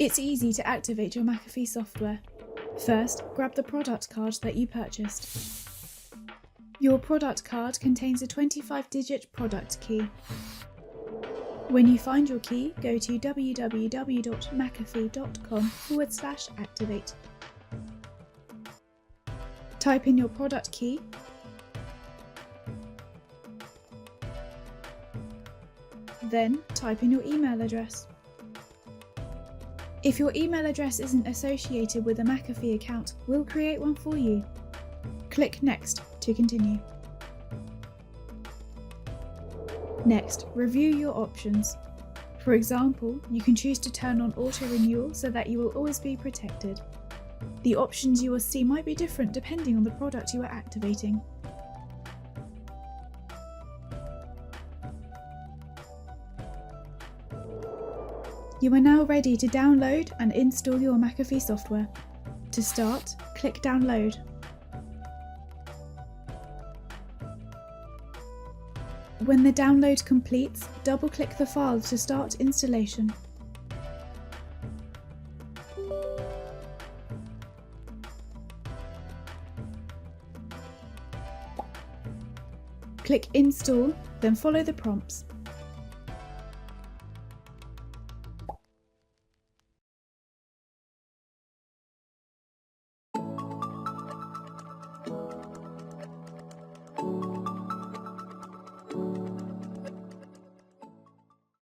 It's easy to activate your McAfee software. First, grab the product card that you purchased. Your product card contains a 25-digit product key. When you find your key, go to www.mcafee.com/activate. Type in your product key. Then type in your email address. If your email address isn't associated with a McAfee account, we'll create one for you. Click Next to continue. Next, review your options. For example, you can choose to turn on auto-renewal so that you will always be protected. The options you will see might be different depending on the product you are activating. You are now ready to download and install your McAfee software. To start, click Download. When the download completes, double-click the file to start installation. Click Install, then follow the prompts.